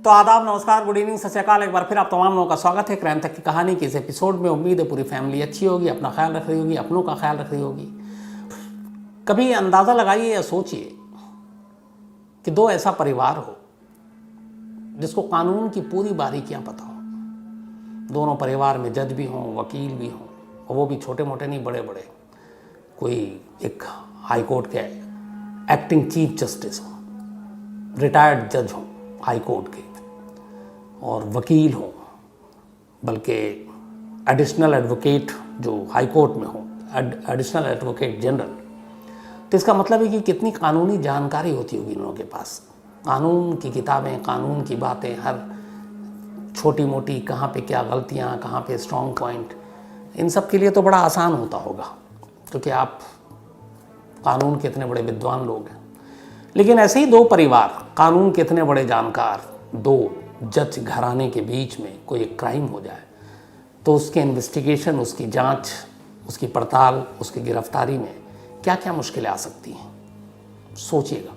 तो आदाब, नमस्कार, गुड इवनिंग, सत श्री अकाल। एक बार फिर आप तमाम लोगों का स्वागत है क्राइम तक की कहानी की इस एपिसोड में। उम्मीद है पूरी फैमिली अच्छी होगी, अपना ख्याल रख रही होगी, अपनों का ख्याल रख रही होगी। कभी अंदाज़ा लगाइए या सोचिए कि दो ऐसा परिवार हो जिसको कानून की पूरी बारीकियां पता हो। दोनों परिवार में जज भी हों, वकील भी हों, और वो भी छोटे मोटे नहीं, बड़े बड़े। कोई एक हाई कोर्ट के एक्टिंग चीफ जस्टिस हो, रिटायर्ड जज हों हाई कोर्ट के, और वकील हो, बल्कि एडिशनल एडवोकेट जो हाई कोर्ट में हो, एडिशनल एडवोकेट जनरल। तो इसका मतलब है कि कितनी कानूनी जानकारी होती होगी इन लोगों के पास। कानून की किताबें, कानून की बातें, हर छोटी मोटी, कहाँ पे क्या गलतियाँ, कहाँ पे स्ट्रॉन्ग पॉइंट, इन सब के लिए तो बड़ा आसान होता होगा क्योंकि आप कानून के इतने बड़े विद्वान लोग हैं। लेकिन ऐसे ही दो परिवार, कानून के इतने बड़े जानकार, दो जज घराने के बीच में कोई एक क्राइम हो जाए तो उसके इन्वेस्टिगेशन, उसकी जांच, उसकी पड़ताल, उसकी गिरफ्तारी में क्या क्या मुश्किलें आ सकती हैं, सोचिएगा।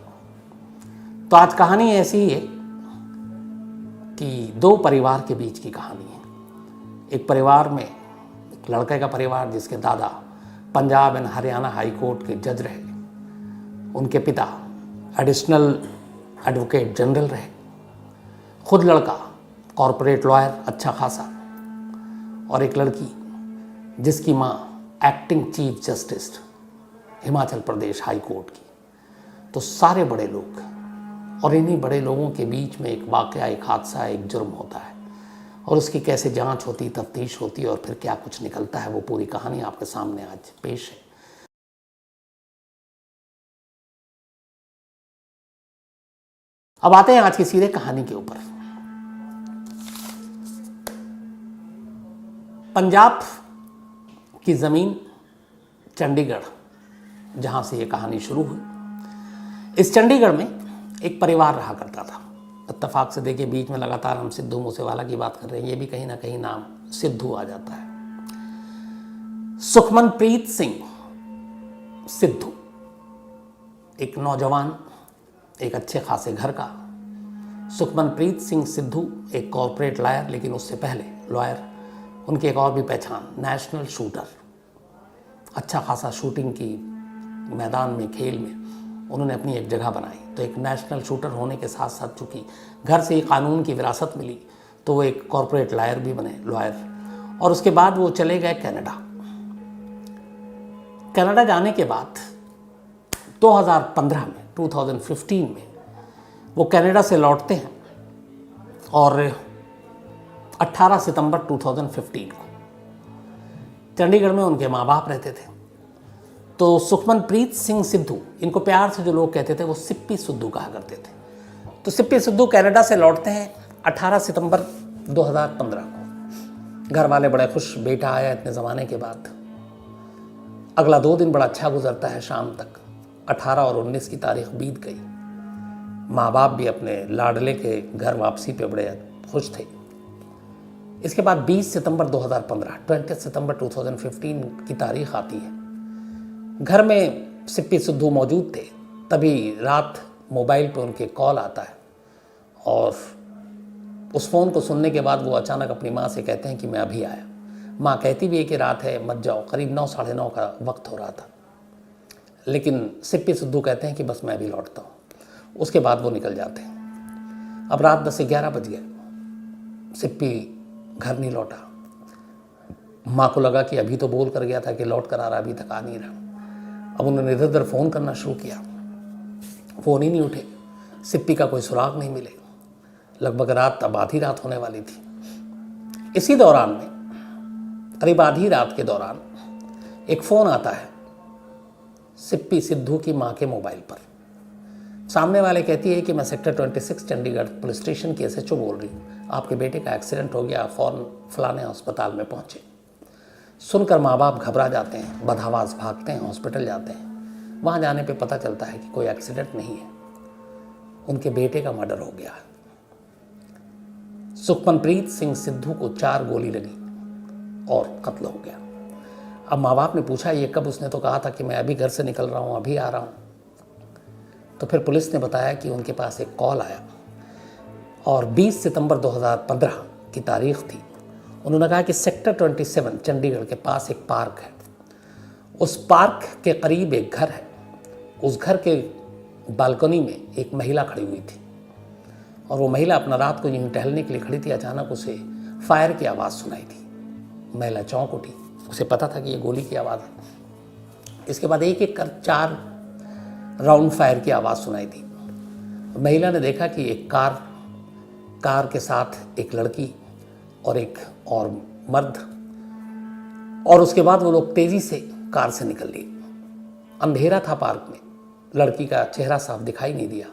तो आज कहानी ऐसी ही है कि दो परिवार के बीच की कहानी है। एक परिवार में एक लड़के का परिवार जिसके दादा Punjab and Haryana high court के जज रहे, उनके पिता एडिशनल एडवोकेट जनरल रहे, खुद लड़का कॉरपोरेट लॉयर अच्छा खासा, और एक लड़की जिसकी माँ acting chief justice Himachal Pradesh high court की। तो सारे बड़े लोग, और इन्हीं बड़े लोगों के बीच में एक वाकया, एक हादसा, एक जुर्म होता है, और उसकी कैसे जांच होती, तफ्तीश होती है, और फिर क्या कुछ निकलता है, वो पूरी कहानी आपके सामने आज पेश है। अब आते हैं आज की सीधे कहानी के ऊपर। पंजाब की ज़मीन, चंडीगढ़, जहाँ से ये कहानी शुरू हुई, इस चंडीगढ़ में एक परिवार रहा करता था। इत्तेफाक से देखिए, बीच में लगातार हम सिद्धू मूसेवाला की बात कर रहे हैं, ये भी कहीं ना कहीं नाम सिद्धू आ जाता है। सुखमनप्रीत सिंह सिद्धू, एक नौजवान, एक अच्छे खासे घर का। सुखमनप्रीत सिंह सिद्धू एक कॉरपोरेट लॉयर, लेकिन उससे पहले लॉयर उनकी एक और भी पहचान, नेशनल शूटर। अच्छा खासा शूटिंग की मैदान में, खेल में उन्होंने अपनी एक जगह बनाई। तो एक नेशनल शूटर होने के साथ साथ चूँकि घर से ही कानून की विरासत मिली, तो वो एक कॉरपोरेट लॉयर भी बने, लॉयर। और उसके बाद वो चले गए कनाडा। कनाडा जाने के बाद 2015 में वो कनाडा से लौटते हैं, और 18 सितंबर 2015 को चंडीगढ़ में उनके माँ बाप रहते थे। तो सुखमनप्रीत सिंह सिद्धू, इनको प्यार से जो लोग कहते थे वो सिप्पी सिद्धू कहा करते थे। तो सिप्पी सिद्धू कनाडा से लौटते हैं 18 सितंबर 2015 को। घर वाले बड़े खुश, बेटा आया इतने ज़माने के बाद। अगला 2 दिन बड़ा अच्छा गुजरता है। शाम तक 18 और 19 की तारीख बीत गई। माँ बाप भी अपने लाडले के घर वापसी पे बड़े खुश थे। इसके बाद 20 सितंबर 2015, 20 सितंबर 2015 की तारीख आती है। घर में सिप्पी सिद्धू मौजूद थे। तभी रात मोबाइल पे उनके कॉल आता है, और उस फ़ोन को सुनने के बाद वो अचानक अपनी माँ से कहते हैं कि मैं अभी आया। माँ कहती भी है कि रात है, मत जाओ। करीब 9, साढ़े 9 का वक्त हो रहा था, लेकिन सिप्पी सिद्धू कहते हैं कि बस मैं अभी लौटता हूँ। उसके बाद वो निकल जाते हैं। अब रात 10 से 11 बज गए, सिप्पी घर नहीं लौटा। माँ को लगा कि अभी तो बोल कर गया था कि लौट कर आ रहा, अभी तक आ नहीं रहा। अब उन्होंने इधर उधर फ़ोन करना शुरू किया, फ़ोन ही नहीं उठे, सिप्पी का कोई सुराग नहीं मिले। लगभग रात, अब आधी रात होने वाली थी। इसी दौरान में, करीब आधी रात के दौरान, एक फ़ोन आता है सिप्पी सिद्धू की माँ के मोबाइल पर। सामने वाले कहती है कि मैं सेक्टर 26 चंडीगढ़ पुलिस स्टेशन की SHO बोल रही हूँ, आपके बेटे का एक्सीडेंट हो गया, फ़ौरन फलाने अस्पताल में पहुँचे। सुनकर माँ बाप घबरा जाते हैं, बदहवास भागते हैं, हॉस्पिटल जाते हैं। वहाँ जाने पे पता चलता है कि कोई एक्सीडेंट नहीं है, उनके बेटे का मर्डर हो गया। सुखमनप्रीत सिंह सिद्धू को 4 गोली लगी और कत्ल हो गया। अब माँ बाप ने पूछा, ये कब? उसने तो कहा था कि मैं अभी घर से निकल रहा हूँ, अभी आ रहा हूँ। तो फिर पुलिस ने बताया कि उनके पास एक कॉल आया, और 20 सितंबर 2015 की तारीख थी। उन्होंने कहा कि सेक्टर 27 चंडीगढ़ के पास एक पार्क है, उस पार्क के करीब एक घर है, उस घर के बालकनी में एक महिला खड़ी हुई थी और वो महिला अपना रात को यूं टहलने के लिए खड़ी थी। अचानक उसे फायर की आवाज़ सुनाई दी। महिला चौंक उठी, उसे पता था कि ये गोली की आवाज़ है। इसके बाद एक एक कर 4 राउंड फायर की आवाज़ सुनाई दी। महिला ने देखा कि एक कार के साथ एक लड़की और एक और मर्द, और उसके बाद वो लोग तेज़ी से कार से निकल लिए। अंधेरा था पार्क में, लड़की का चेहरा साफ दिखाई नहीं दिया,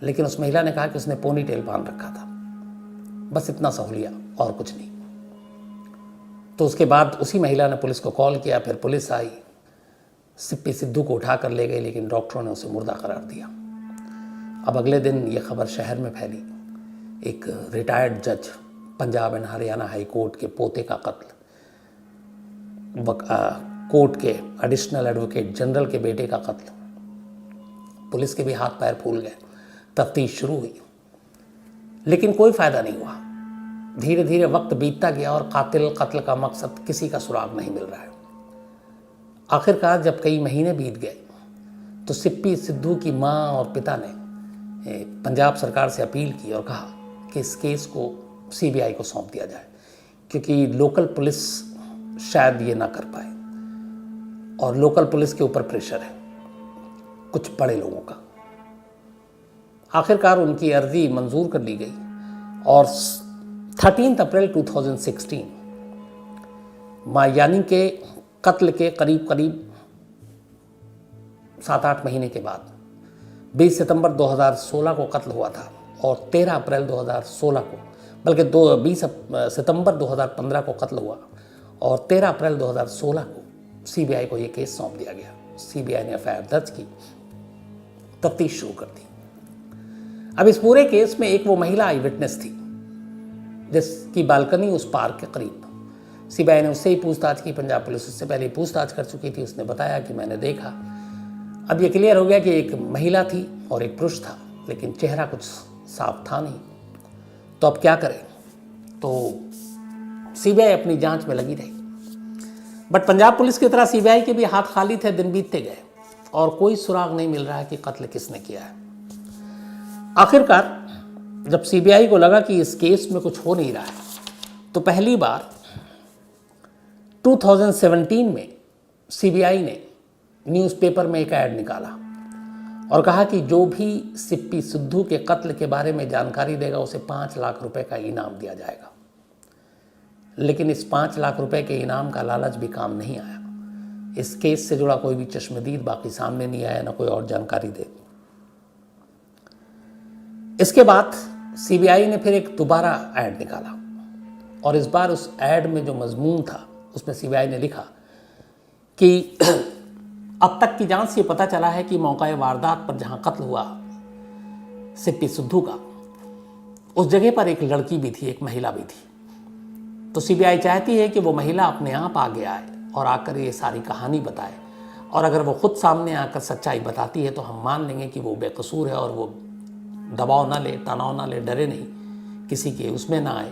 लेकिन उस महिला ने कहा कि उसने पोनी टेल बांध रखा था, बस इतना सहूलिया और कुछ नहीं। तो उसके बाद उसी महिला ने पुलिस को कॉल किया, फिर पुलिस आई, सिप्पी सिद्धू को उठा कर ले गई, लेकिन डॉक्टरों ने उसे मुर्दा करार दिया। अब अगले दिन ये खबर शहर में फैली, एक रिटायर्ड जज, Punjab and Haryana high court के पोते का कत्ल, कोर्ट के एडिशनल एडवोकेट जनरल के बेटे का कत्ल। पुलिस के भी हाथ पैर फूल गए, तफ्तीश शुरू हुई, लेकिन कोई फायदा नहीं हुआ। धीरे धीरे वक्त बीतता गया और कातिल कत्ल का मकसद किसी का सुराग नहीं मिल रहा है। आखिरकार जब कई महीने बीत गए तो सिप्पी सिद्धू की मां और पिता ने पंजाब सरकार से अपील की और कहा कि इस केस को सीबीआई को सौंप दिया जाए, क्योंकि लोकल पुलिस शायद ये ना कर पाए और लोकल पुलिस के ऊपर प्रेशर है कुछ बड़े लोगों का। आखिरकार उनकी अर्जी मंजूर कर ली गई और 13 अप्रैल 2016 यानी के कत्ल के करीब 7-8 महीने के बाद 20 सितंबर 2016 को कत्ल हुआ था और 13 अप्रैल 2016 को, बल्कि 20 सितंबर 2015 को कत्ल हुआ और 13 अप्रैल 2016 को सीबीआई को ये केस सौंप दिया गया। सीबीआई ने एफआईआर दर्ज की, तफ्तीश शुरू कर दी। अब इस पूरे केस में एक वो महिला आई विटनेस थी जिसकी बालकनी उस पार्क के करीब। सीबीआई ने उससे ही पूछताछ की, पंजाब पुलिस उससे पहले ही पूछताछ कर चुकी थी। उसने बताया कि मैंने देखा। अब ये क्लियर हो गया कि एक महिला थी और एक पुरुष था, लेकिन चेहरा कुछ साफ था नहीं। तो अब क्या करें? तो सीबीआई अपनी जांच में लगी रही, बट पंजाब पुलिस की तरह सीबीआई के भी हाथ खाली थे। दिन बीतते गए और कोई सुराग नहीं मिल रहा है कि कत्ल किसने किया है। आखिरकार जब सीबीआई को लगा कि इस केस में कुछ हो नहीं रहा है, तो पहली बार 2017 में सीबीआई ने न्यूज़पेपर में एक ऐड निकाला और कहा कि जो भी सिप्पी सिद्धू के कत्ल के बारे में जानकारी देगा उसे 5 लाख रुपए का इनाम दिया जाएगा। लेकिन इस 5 लाख रुपए के इनाम का लालच भी काम नहीं आया। इस केस से जुड़ा कोई भी चश्मदीद बाकी सामने नहीं आया, ना कोई और जानकारी दे। इसके बाद सीबीआई ने फिर एक दोबारा ऐड निकाला और इस बार उस ऐड में जो मजमून था उसमें सीबीआई ने लिखा कि अब तक की जांच से पता चला है कि मौका वारदात पर जहां कत्ल हुआ सिप्पी सिद्धू का, उस जगह पर एक लड़की भी थी, एक महिला भी थी। तो सीबीआई चाहती है कि वो महिला अपने आप आगे आए और आकर ये सारी कहानी बताए, और अगर वो खुद सामने आकर सच्चाई बताती है तो हम मान लेंगे कि वो बेकसूर है और वो दबाव ना ले, तनाव ना ले, डरे नहीं किसी के उसमें ना आए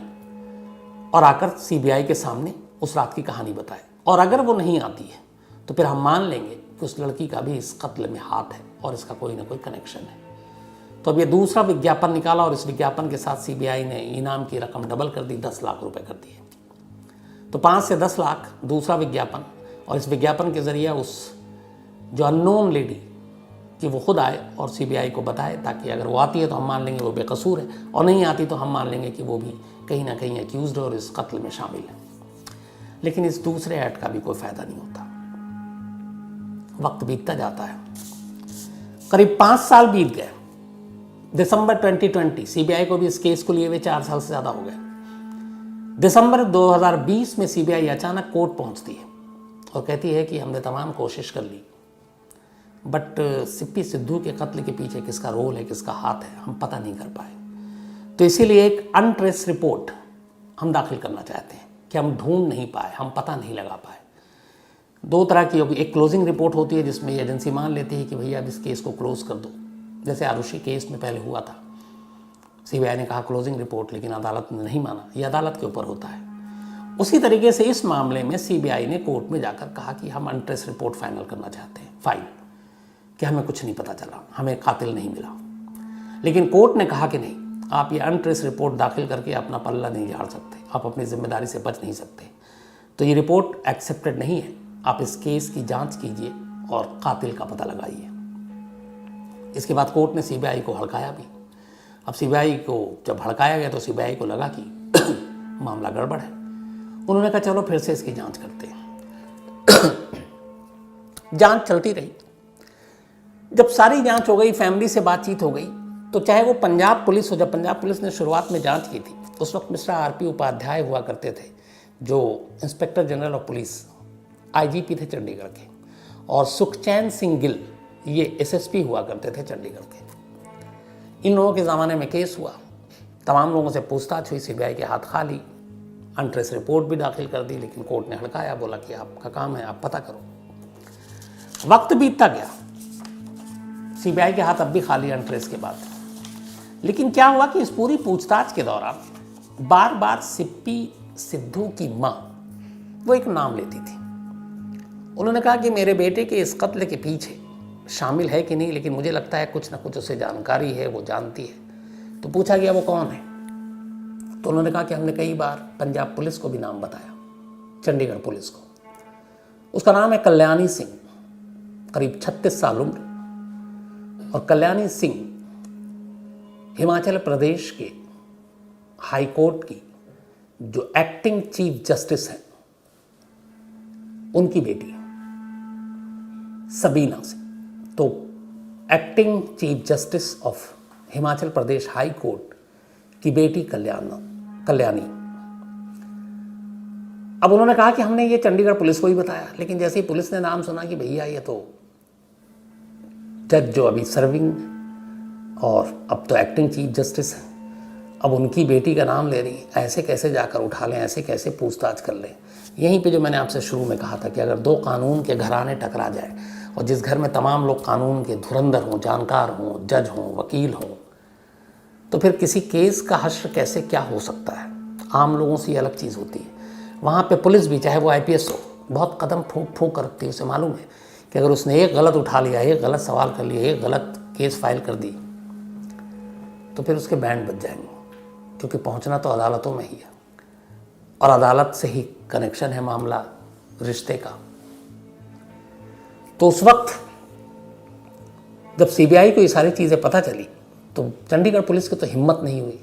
और आकर सीबीआई के सामने उस रात की कहानी बताए। और अगर वो नहीं आती है तो फिर हम मान लेंगे कि उस लड़की का भी इस कत्ल में हाथ है और इसका कोई ना कोई कनेक्शन है। तो अब ये दूसरा विज्ञापन निकाला और इस विज्ञापन के साथ सीबीआई ने इनाम की रकम डबल कर दी, 10 लाख रुपए कर दिए। तो 5 से 10 लाख दूसरा विज्ञापन, और इस विज्ञापन के जरिए उस जो अननोन लेडी कि वो खुद आए और सीबीआई को बताए, ताकि अगर वो आती है तो हम मान लेंगे वो बेकसूर है, और नहीं आती तो हम मान लेंगे कि वो भी कहीं ना कहीं एक्यूज्ड है और इस कत्ल में शामिल है। लेकिन इस दूसरे ऐड का भी कोई फायदा नहीं होता। वक्त बीतता जाता है, करीब 5 साल बीत गए। दिसंबर 2020 सीबीआई को भी इस केस को लिए हुए 4 साल से ज़्यादा हो गए। दिसंबर 2020 में सीबीआई अचानक कोर्ट पहुंचती है और कहती है कि हमने तमाम कोशिश कर ली, बट सिप्पी सिद्धू के कत्ल के पीछे किसका रोल है, किसका हाथ है, हम पता नहीं कर पाए। तो इसीलिए एक अनट्रेस रिपोर्ट हम दाखिल करना चाहते हैं कि हम ढूंढ नहीं पाए, हम पता नहीं लगा पाए। 2 तरह की होगी, एक क्लोजिंग रिपोर्ट होती है जिसमें एजेंसी मान लेती है कि भैया अब इस केस को क्लोज कर दो, जैसे आरुषि केस में पहले हुआ था। सीबीआई ने कहा क्लोजिंग रिपोर्ट, लेकिन अदालत ने नहीं माना। ये अदालत के ऊपर होता है। उसी तरीके से इस मामले में सीबीआई ने कोर्ट में जाकर कहा कि हम अनट्रेस रिपोर्ट फाइनल करना चाहते हैं, फाइल, कि हमें कुछ नहीं पता चला, हमें कातिल नहीं मिला। लेकिन कोर्ट ने कहा कि नहीं, आप ये अनट्रेस रिपोर्ट दाखिल करके अपना पल्ला नहीं झाड़ सकते, आप अपनी जिम्मेदारी से बच नहीं सकते, तो ये रिपोर्ट एक्सेप्टेड नहीं है। आप इस केस की जांच कीजिए और कातिल का पता लगाइए। इसके बाद कोर्ट ने सीबीआई को हड़काया भी। अब सीबीआई को जब हड़काया गया तो सीबीआई को लगा कि मामला गड़बड़ है। उन्होंने कहा चलो फिर से इसकी जांच करते हैं। जांच चलती रही। जब सारी जांच हो गई, फैमिली से बातचीत हो गई, तो चाहे वो पंजाब पुलिस हो, जब पंजाब पुलिस ने शुरुआत में जांच की थी उस वक्त मिस्टर आरपी उपाध्याय हुआ करते थे, जो inspector general of police, IGP थे चंडीगढ़ के, और सुखचैन सिंह गिल ये एसएसपी हुआ करते थे चंडीगढ़ के। इन लोगों के ज़माने में केस हुआ, तमाम लोगों से पूछताछ हुई, सीबीआई के हाथ खाली, अनट्रेस रिपोर्ट भी दाखिल कर दी, लेकिन कोर्ट ने हड़काया, बोला कि आपका काम है, आप पता करो। वक्त बीतता गया, सीबीआई के हाथ अब भी खाली अनट्रेस के बाद। लेकिन क्या हुआ कि इस पूरी पूछताछ के दौरान बार बार सिप्पी सिद्धू की माँ वो एक नाम लेती थी। उन्होंने कहा कि मेरे बेटे के इस कत्ल के पीछे शामिल है कि नहीं, लेकिन मुझे लगता है कुछ ना कुछ उसे जानकारी है, वो जानती है। तो पूछा गया वो कौन है, तो उन्होंने कहा कि हमने कई बार पंजाब पुलिस को भी नाम बताया, चंडीगढ़ पुलिस को। उसका नाम है कल्याणी सिंह, करीब 36 साल उम्र। और कल्याणी सिंह हिमाचल प्रदेश के हाई कोर्ट की जो एक्टिंग चीफ जस्टिस है उनकी बेटी है, सबीना सिंह। तो acting chief justice of Himachal Pradesh high court की बेटी कल्याणी। अब उन्होंने कहा कि हमने ये चंडीगढ़ पुलिस को ही बताया, लेकिन जैसे ही पुलिस ने नाम सुना कि भैया ये तो जज जो अभी सर्विंग और अब तो एक्टिंग चीफ जस्टिस है, अब उनकी बेटी का नाम ले रही, ऐसे कैसे जाकर उठा लें, ऐसे कैसे पूछताछ कर लें। यहीं पे जो मैंने आपसे शुरू में कहा था कि अगर दो कानून के घराने टकरा जाए और जिस घर में तमाम लोग कानून के धुरंधर हों, जानकार हों, जज हों, वकील हों, तो फिर किसी केस का हश्र कैसे क्या हो सकता है। आम लोगों से ये अलग चीज़ होती है। वहाँ पे पुलिस भी, चाहे वो आईपीएस हो, बहुत कदम फूंक फूंक कर रखती है। उसे मालूम है कि अगर उसने एक गलत उठा लिया, एक गलत सवाल कर लिया, एक गलत केस फाइल कर दी, तो फिर उसके बैंड बज जाएंगे, क्योंकि पहुँचना तो अदालतों में ही है और अदालत से ही कनेक्शन है मामला रिश्ते का। तो उस वक्त जब सीबीआई को ये सारी चीज़ें पता चली तो चंडीगढ़ पुलिस की तो हिम्मत नहीं हुई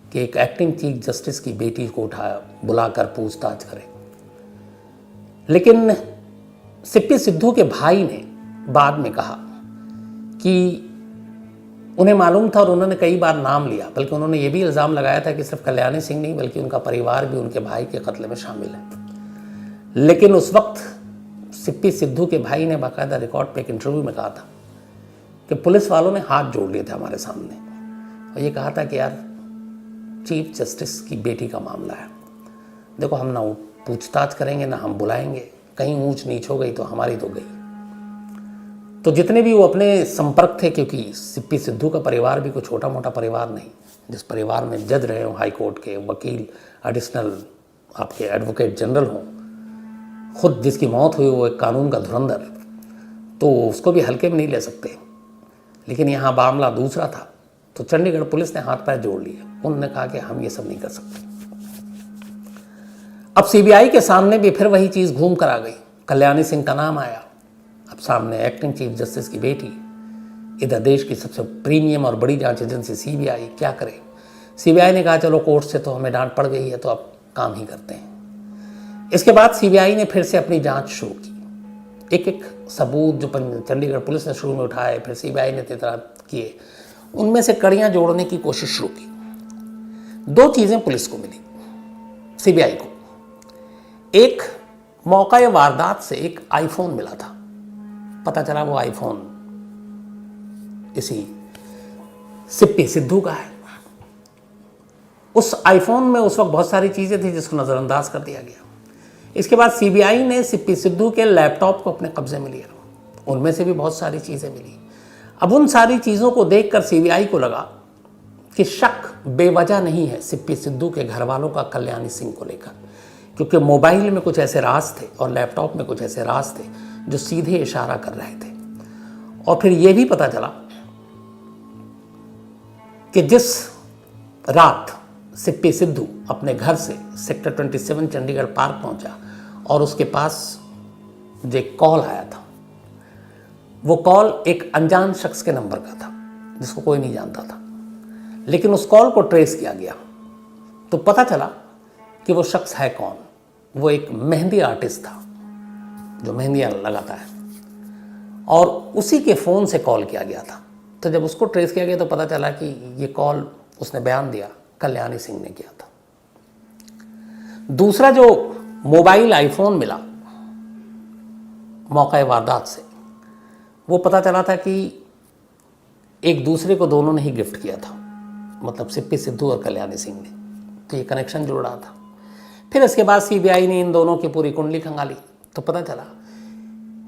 कि एक एक्टिंग चीफ जस्टिस की बेटी को उठाया, बुलाकर पूछताछ करे। लेकिन सिप्पी सिद्धू के भाई ने बाद में कहा कि उन्हें मालूम था और उन्होंने कई बार नाम लिया, बल्कि उन्होंने ये भी इल्ज़ाम लगाया था कि सिर्फ कल्याणी सिंह नहीं बल्कि उनका परिवार भी उनके भाई के कत्ल में शामिल है। लेकिन उस वक्त सिप्पी सिद्धू के भाई ने बाकायदा रिकॉर्ड पे एक इंटरव्यू में कहा था कि पुलिस वालों ने हाथ जोड़ लिए थे हमारे सामने और ये कहा था कि यार चीफ जस्टिस की बेटी का मामला है, देखो हम ना पूछताछ करेंगे ना हम बुलाएंगे, कहीं ऊंच नीच हो गई तो हमारी तो गई। तो जितने भी वो अपने संपर्क थे, क्योंकि सिप्पी सिद्धू का परिवार भी कोई छोटा मोटा परिवार नहीं, जिस परिवार में जज रहे हो, हाई कोर्ट के वकील, एडिशनल आपके एडवोकेट जनरल हों, खुद जिसकी मौत हुई वो एक कानून का धुरंधर, तो उसको भी हल्के में नहीं ले सकते। लेकिन यहाँ मामला दूसरा था, तो चंडीगढ़ पुलिस ने हाथ पैर जोड़ लिए। उन्होंने कहा कि हम ये सब नहीं कर सकते। अब सीबीआई के सामने भी फिर वही चीज़ घूम कर आ गई, कल्याणी सिंह का नाम आया। अब सामने एक्टिंग चीफ जस्टिस की बेटी, इधर देश की सबसे प्रीमियम और बड़ी जांच एजेंसी सीबीआई, क्या करे। सीबीआई ने कहा चलो कोर्ट से तो हमें डांट पड़ गई है तो अब काम ही करते हैं। इसके बाद सीबीआई ने फिर से अपनी जांच शुरू की। एक एक सबूत जो चंडीगढ़ पुलिस ने शुरू में उठाए, फिर सीबीआई ने तैनात किए, उनमें से कड़ियां जोड़ने की कोशिश शुरू की। दो चीज़ें पुलिस को मिली, सीबीआई को। एक मौका वारदात से एक आईफोन मिला था, पता चला वो आईफोन इसी सिप्पी सिद्धू का है। उस आईफोन में उस वक्त बहुत सारी चीज़ें थी जिसको नज़रअंदाज कर दिया गया। इसके बाद सीबीआई ने सिप्पी सिद्धू के लैपटॉप को अपने कब्जे में लिया, उनमें से भी बहुत सारी चीज़ें मिली। अब उन सारी चीज़ों को देखकर सीबीआई को लगा कि शक बेवजह नहीं है सिप्पी सिद्धू के घर वालों का कल्याणी सिंह को लेकर, क्योंकि मोबाइल में कुछ ऐसे राज थे और लैपटॉप में कुछ ऐसे राज थे जो सीधे इशारा कर रहे थे। और फिर यह भी पता चला कि जिस रात सिप्पी सिद्धू अपने घर से सेक्टर 27 चंडीगढ़ पार्क पहुंचा और उसके पास जो एक कॉल आया था, वो कॉल एक अनजान शख्स के नंबर का था जिसको कोई नहीं जानता था, लेकिन उस कॉल को ट्रेस किया गया तो पता चला कि वो शख्स है कौन। वो एक मेहंदी आर्टिस्ट था जो मेहंदियाँ लगाता है, और उसी के फ़ोन से कॉल किया गया था। तो जब उसको ट्रेस किया गया तो पता चला कि ये कॉल, उसने बयान दिया, कल्याणी सिंह ने किया था। दूसरा जो मोबाइल आईफोन मिला मौका वारदात से, वो पता चला था कि एक दूसरे को दोनों ने ही गिफ्ट किया था, मतलब सिप्पी सिद्धू और कल्याणी सिंह ने। तो ये कनेक्शन जुड़ रहा था। फिर इसके बाद सीबीआई ने इन दोनों की पूरी कुंडली खंगाली तो पता चला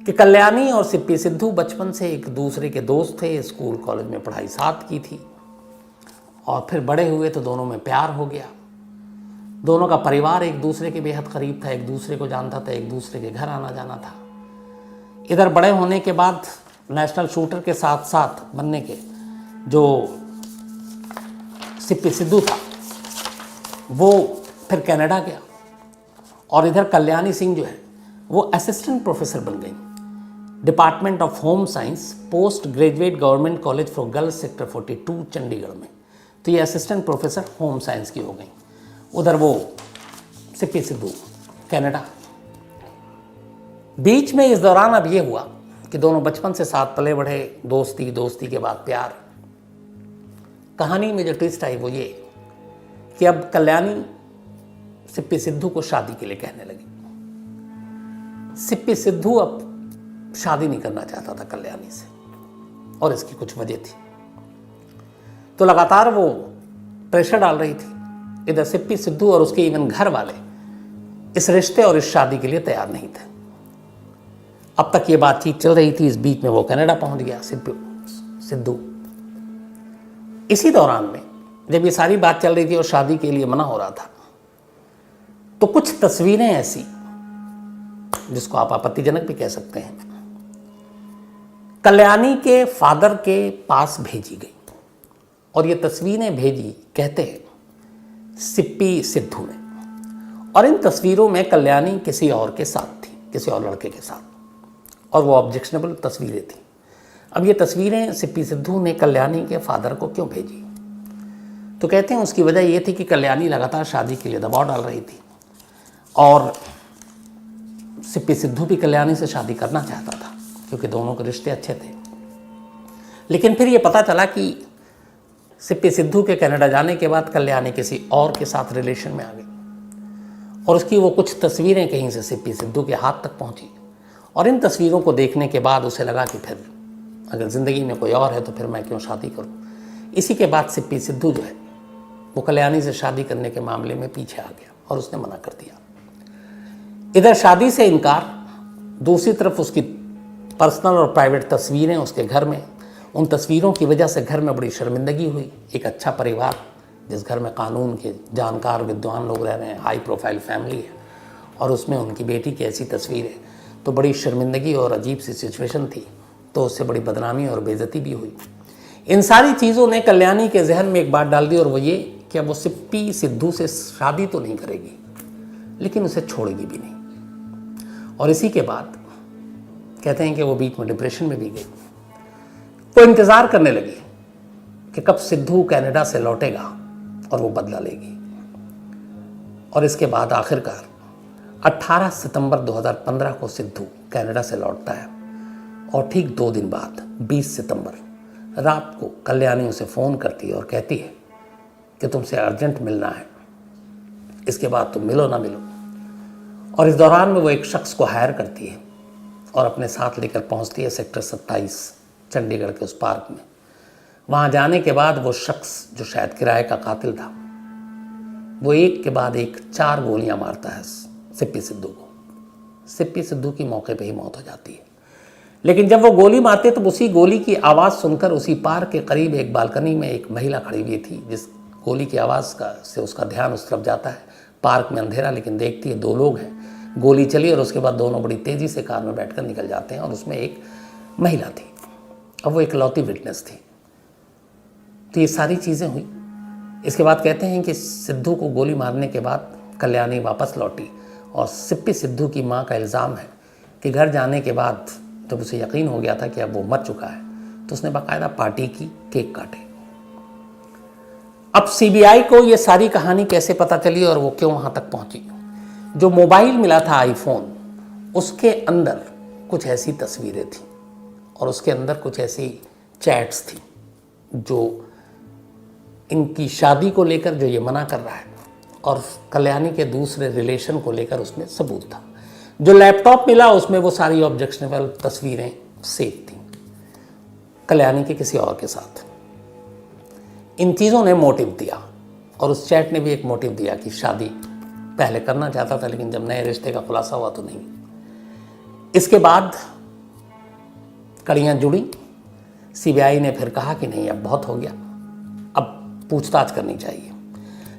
कि कल्याणी और सिप्पी सिद्धू बचपन से एक दूसरे के दोस्त थे, स्कूल कॉलेज में पढ़ाई साथ की थी, और फिर बड़े हुए तो दोनों में प्यार हो गया। दोनों का परिवार एक दूसरे के बेहद करीब था, एक दूसरे को जानता था, एक दूसरे के घर आना जाना था। इधर बड़े होने के बाद नेशनल शूटर के साथ साथ बनने के जो सिप्पी सिद्धू था वो फिर कनाडा गया, और इधर कल्याणी सिंह जो है वो असिस्टेंट प्रोफेसर बन गई department of home science post graduate government college for girls sector 42 Chandigarh में। तो ये असिस्टेंट प्रोफेसर होम साइंस की हो गई। उधर वो सिप्पी सिद्धू कनाडा। बीच में इस दौरान अब ये हुआ कि दोनों बचपन से साथ पले बढ़े, दोस्ती, दोस्ती के बाद प्यार। कहानी में जो ट्विस्ट आई वो ये कि अब कल्याणी सिप्पी सिद्धू को शादी के लिए कहने लगी। सिप्पी सिद्धू अब शादी नहीं करना चाहता था कल्याणी से, और इसकी कुछ वजह थी। तो लगातार वो प्रेशर डाल रही थी। इधर सिप्पी सिद्धू और उसके इवन घर वाले इस रिश्ते और इस शादी के लिए तैयार नहीं थे। अब तक ये बातचीत चल रही थी, इस बीच में वो कनाडा पहुंच गया सिद्धू। इसी दौरान में जब ये सारी बात चल रही थी और शादी के लिए मना हो रहा था, तो कुछ तस्वीरें ऐसी जिसको आप आपत्तिजनक भी कह सकते हैं, कल्याणी के फादर के पास भेजी गई। और ये तस्वीरें भेजी, कहते हैं, सिप्पी सिद्धू ने। और इन तस्वीरों में कल्याणी किसी और के साथ थी, किसी और लड़के के साथ, और वो ऑब्जेक्शनेबल तस्वीरें थी। अब ये तस्वीरें सिप्पी सिद्धू ने कल्याणी के फादर को क्यों भेजी? तो कहते हैं उसकी वजह ये थी कि कल्याणी लगातार शादी के लिए दबाव डाल रही थी, और सिप्पी सिद्धू भी कल्याणी से शादी करना चाहता था क्योंकि दोनों के रिश्ते अच्छे थे। लेकिन फिर ये पता चला कि सिप्पी सिद्धू के कनाडा जाने के बाद कल्याणी किसी और के साथ रिलेशन में आ गई, और उसकी वो कुछ तस्वीरें कहीं से सिप्पी सिद्धू के हाथ तक पहुंची। और इन तस्वीरों को देखने के बाद उसे लगा कि फिर अगर ज़िंदगी में कोई और है तो फिर मैं क्यों शादी करूं। इसी के बाद सिप्पी सिद्धू जो है वो कल्याणी से शादी करने के मामले में पीछे आ गया और उसने मना कर दिया। इधर शादी से इनकार, दूसरी तरफ उसकी पर्सनल और प्राइवेट तस्वीरें उसके घर में। उन तस्वीरों की वजह से घर में बड़ी शर्मिंदगी हुई। एक अच्छा परिवार जिस घर में कानून के जानकार विद्वान लोग रह रहे हैं, हाई प्रोफाइल फैमिली है, और उसमें उनकी बेटी की ऐसी तस्वीरें, तो बड़ी शर्मिंदगी और अजीब सी सिचुएशन थी। तो उससे बड़ी बदनामी और बेइज्जती भी हुई। इन सारी चीज़ों ने कल्याणी के जहन में एक बात डाल दी, और वो ये कि अब वो सिप्पी सिद्धू से शादी तो नहीं करेगी लेकिन उसे छोड़ेगी भी नहीं। और इसी के बाद कहते हैं कि वो बीच में डिप्रेशन में भी गई। वो इंतज़ार करने लगी कि कब सिद्धू कनाडा से लौटेगा और वो बदला लेगी। और इसके बाद आखिरकार 18 सितंबर 2015 को सिद्धू कनाडा से लौटता है, और ठीक 2 दिन बाद 20 सितंबर रात को कल्याणी उसे फ़ोन करती है और कहती है कि तुमसे अर्जेंट मिलना है, इसके बाद तुम मिलो ना मिलो। और इस दौरान में वो एक शख्स को हायर करती है और अपने साथ लेकर पहुंचती है सेक्टर 27 चंडीगढ़ के उस पार्क में। वहाँ जाने के बाद वो शख्स जो शायद किराए का कातिल था, वो एक के बाद एक 4 गोलियां मारता है सिप्पी सिद्धू को। सिप्पी सिद्धू की मौके पे ही मौत हो जाती है। लेकिन जब वो गोली मारते तो उसी गोली की आवाज़ सुनकर उसी पार्क के करीब एक बालकनी में एक महिला खड़ी हुई थी, जिस गोली की आवाज़ से उसका ध्यान उस तरफ जाता है। पार्क में अंधेरा, लेकिन देखती है 2 लोग हैं। गोली चली और उसके बाद दोनों बड़ी तेज़ी से कार में बैठकर निकल जाते हैं और उसमें एक महिला थी। अब वो इकलौती विटनेस थी। तो ये सारी चीज़ें हुई। इसके बाद कहते हैं कि सिद्धू को गोली मारने के बाद कल्याणी वापस लौटी और सिप्पी सिद्धू की मां का इल्ज़ाम है कि घर जाने के बाद जब उसे यकीन हो गया था कि अब वो मर चुका है तो उसने बाकायदा पार्टी की, केक काटे। अब सीबीआई को ये सारी कहानी कैसे पता चली और वो क्यों वहाँ तक पहुँची? जो मोबाइल मिला था आईफोन, उसके अंदर कुछ ऐसी तस्वीरें थी और उसके अंदर कुछ ऐसी चैट्स थी जो इनकी शादी को लेकर जो ये मना कर रहा है और कल्याणी के दूसरे रिलेशन को लेकर उसमें सबूत था। जो लैपटॉप मिला उसमें वो सारी ऑब्जेक्शनेबल तस्वीरें सेव थी कल्याणी के किसी और के साथ। इन चीज़ों ने मोटिव दिया और उस चैट ने भी एक मोटिव दिया कि शादी पहले करना चाहता था, लेकिन जब नए रिश्ते का खुलासा हुआ तो नहीं। इसके बाद कड़ियाँ जुड़ी। सीबीआई ने फिर कहा कि नहीं, अब बहुत हो गया, अब पूछताछ करनी चाहिए।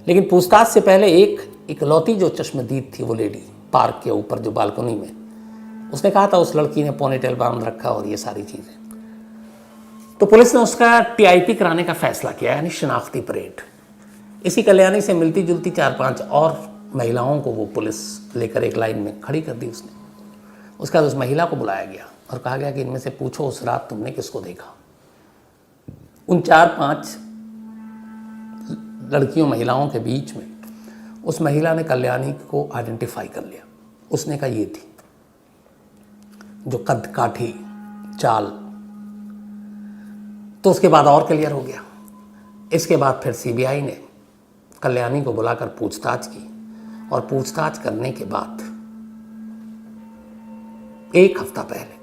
लेकिन पूछताछ से पहले एक इकलौती जो चश्मदीद थी, वो लेडी पार्क के ऊपर जो बालकनी में, उसने कहा था उस लड़की ने पोनीटेल बांध रखा और ये सारी चीज़ें। तो पुलिस ने उसका टीआईपी कराने का फैसला किया, यानी शिनाख्ती परेड। इसी कल्याणी से मिलती जुलती 4-5 और महिलाओं को वो पुलिस लेकर एक लाइन में खड़ी कर दी उसने। उसके बाद उस महिला को बुलाया गया और कहा गया कि इनमें से पूछो उस रात तुमने किसको देखा। उन 4-5 लड़कियों महिलाओं के बीच में उस महिला ने कल्याणी को आइडेंटिफाई कर लिया। उसने कहा ये थी, जो कद काठी चाल। तो उसके बाद और क्लियर हो गया। इसके बाद फिर सीबीआई ने कल्याणी को बुलाकर पूछताछ की और पूछताछ करने के बाद 1 हफ्ता पहले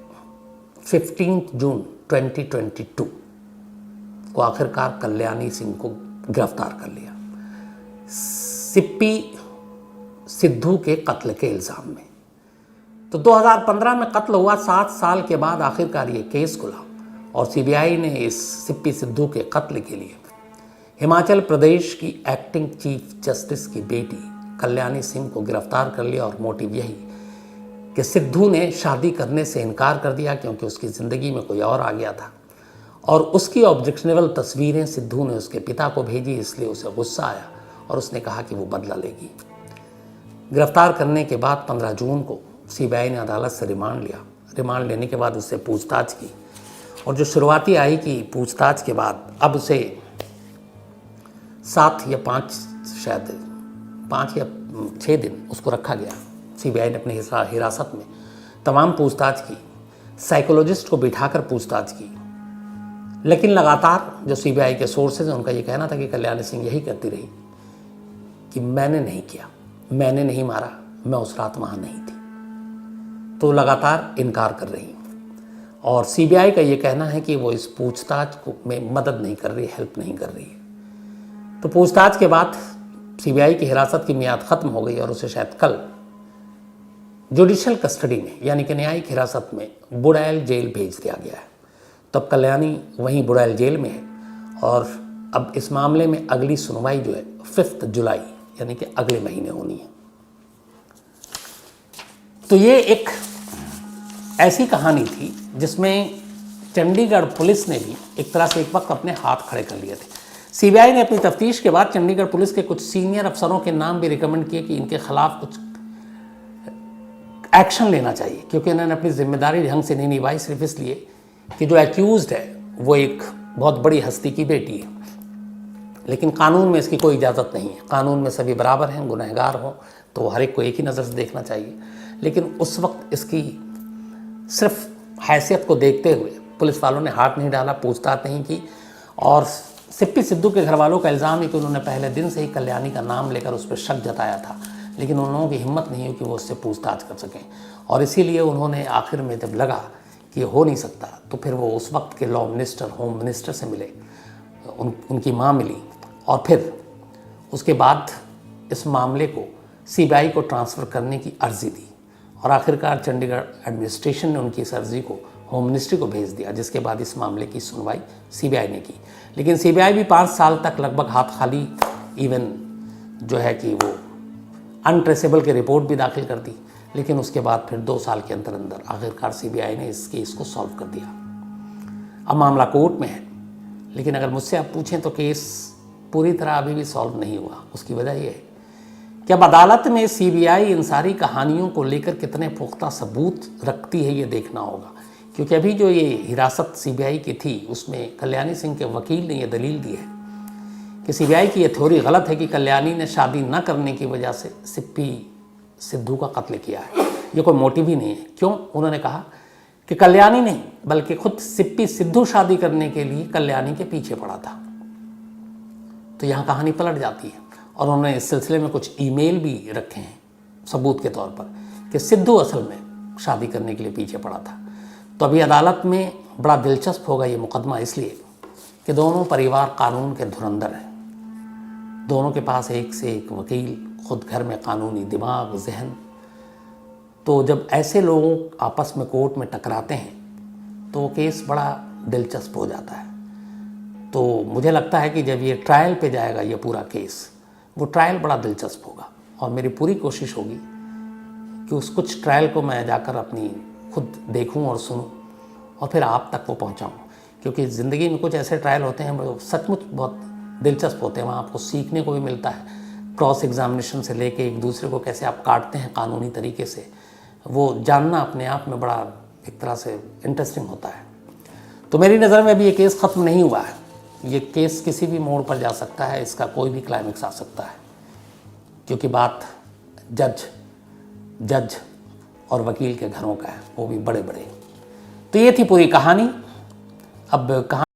15 जून 2022 को आखिरकार कल्याणी सिंह को गिरफ्तार कर लिया सिप्पी सिद्धू के कत्ल के इल्ज़ाम में। तो 2015 में कत्ल हुआ, 7 साल के बाद आखिरकार ये केस खुला और सीबीआई ने इस सिप्पी सिद्धू के कत्ल के लिए हिमाचल प्रदेश की एक्टिंग चीफ जस्टिस की बेटी कल्याणी सिंह को गिरफ्तार कर लिया। और मोटिव यही कि सिद्धू ने शादी करने से इनकार कर दिया क्योंकि उसकी ज़िंदगी में कोई और आ गया था और उसकी ऑब्जेक्शनेबल तस्वीरें सिद्धू ने उसके पिता को भेजी, इसलिए उसे गुस्सा आया और उसने कहा कि वो बदला लेगी। गिरफ्तार करने के बाद 15 जून को सीबीआई ने अदालत से रिमांड लिया। रिमांड लेने के बाद उससे पूछताछ की और जो शुरुआती आई कि पूछताछ के बाद अब उसे 7 या 5 शायद 5 या 6 दिन उसको रखा गया। सीबीआई ने अपनी हिरासत में तमाम पूछताछ की, साइकोलॉजिस्ट को बिठाकर पूछताछ की, लेकिन लगातार जो सीबीआई के सोर्सेज हैं उनका ये कहना था कि कल्याणी सिंह यही कहती रही कि मैंने नहीं किया, मैंने नहीं मारा, मैं उस रात वहाँ नहीं थी। तो लगातार इनकार कर रही और सीबीआई का ये कहना है कि वो इस पूछताछ को में मदद नहीं कर रही, हेल्प नहीं कर रही है। तो पूछताछ के बाद सीबीआई की हिरासत की मियाद ख़त्म हो गई और उसे शायद कल जुडिशल कस्टडी में यानी कि न्यायिक हिरासत में बुड़ैल जेल भेज दिया गया है। तब कल्याणी वहीं बुड़ैल जेल में है और अब इस मामले में अगली सुनवाई जो है 5 जुलाई यानी कि अगले महीने होनी है। तो ये एक ऐसी कहानी थी जिसमें चंडीगढ़ पुलिस ने भी एक तरह से एक वक्त अपने हाथ खड़े कर लिए थे। सीबीआई ने अपनी तफ्तीश के बाद चंडीगढ़ पुलिस के कुछ सीनियर अफसरों के नाम भी रिकमेंड किए कि इनके खिलाफ कुछ एक्शन लेना चाहिए, क्योंकि इन्होंने अपनी जिम्मेदारी ढंग से नहीं निभाई, सिर्फ इसलिए कि जो एक्यूज्ड है वो एक बहुत बड़ी हस्ती की बेटी है। लेकिन कानून में इसकी कोई इजाज़त नहीं है। कानून में सभी बराबर हैं, गुनहगार हों तो हर एक को एक ही नज़र से देखना चाहिए। लेकिन उस वक्त इसकी सिर्फ हैसियत को देखते हुए पुलिस वालों ने हाथ नहीं डाला, पूछताछ नहीं की। और सिप्पी सिद्धू के घर वालों का इल्ज़ाम है कि उन्होंने पहले दिन से ही कल्याणी का नाम लेकर उस पर शक जताया था, लेकिन उन लोगों की हिम्मत नहीं हुई कि वो उससे पूछताछ कर सकें। और इसीलिए उन्होंने आखिर में जब लगा कि ये हो नहीं सकता तो फिर वो उस वक्त के लॉ मिनिस्टर, होम मिनिस्टर से मिले, उनकी माँ मिली और फिर उसके बाद इस मामले को सीबीआई को ट्रांसफ़र करने की अर्ज़ी दी और आखिरकार चंडीगढ़ एडमिनिस्ट्रेशन ने उनकी इस अर्ज़ी को होम मिनिस्ट्री को भेज दिया, जिसके बाद इस मामले की सुनवाई सीबीआई ने की। लेकिन सीबीआई भी 5 साल तक लगभग हाथ खाली, इवन जो है कि वो अनट्रेसेबल की रिपोर्ट भी दाखिल कर दी। लेकिन उसके बाद फिर 2 साल के अंदर अंदर आखिरकार सीबीआई ने इस केस को सॉल्व कर दिया। अब मामला कोर्ट में है, लेकिन अगर मुझसे आप पूछें तो केस पूरी तरह अभी भी सॉल्व नहीं हुआ। उसकी वजह यह है कि अब अदालत में सीबीआई इन सारी कहानियों को लेकर कितने पुख्ता सबूत रखती है, ये देखना होगा। क्योंकि अभी जो ये हिरासत सीबीआई की थी, उसमें कल्याणी सिंह के वकील ने ये दलील दी है कि सीबीआई की ये थ्योरी गलत है कि कल्याणी ने शादी न करने की वजह से सिप्पी सिद्धू का कत्ल किया है। ये कोई मोटिव ही नहीं है। क्यों? उन्होंने कहा कि कल्याणी नहीं, बल्कि खुद सिप्पी सिद्धू शादी करने के लिए कल्याणी के पीछे पड़ा था। तो यहाँ कहानी पलट जाती है। और उन्होंने इस सिलसिले में कुछ ईमेल भी रखे हैं सबूत के तौर पर कि सिद्धू असल में शादी करने के लिए पीछे पड़ा था। तो अभी अदालत में बड़ा दिलचस्प होगा ये मुकदमा, इसलिए कि दोनों परिवार कानून के धुरंधर हैं। दोनों के पास एक से एक वकील, खुद घर में कानूनी दिमाग, जहन। तो जब ऐसे लोग आपस में कोर्ट में टकराते हैं तो वो केस बड़ा दिलचस्प हो जाता है। तो मुझे लगता है कि जब ये ट्रायल पे जाएगा ये पूरा केस, वो ट्रायल बड़ा दिलचस्प होगा। और मेरी पूरी कोशिश होगी कि उस कुछ ट्रायल को मैं जाकर अपनी खुद देखूं और सुनूं और फिर आप तक वो पहुंचाऊं। क्योंकि ज़िंदगी में कुछ ऐसे ट्रायल होते हैं वो सचमुच बहुत दिलचस्प होते हैं। वहाँ आपको सीखने को भी मिलता है। क्रॉस एग्जामिनेशन से लेके एक दूसरे को कैसे आप काटते हैं कानूनी तरीके से, वो जानना अपने आप में बड़ा एक तरह से इंटरेस्टिंग होता है। तो मेरी नज़र में अभी ये केस ख़त्म नहीं हुआ है। ये केस किसी भी मोड़ पर जा सकता है, इसका कोई भी क्लाइमेक्स आ सकता है। क्योंकि बात जज और वकील के घरों का है, वो भी बड़े बड़े। तो ये थी पूरी कहानी। अब कहानी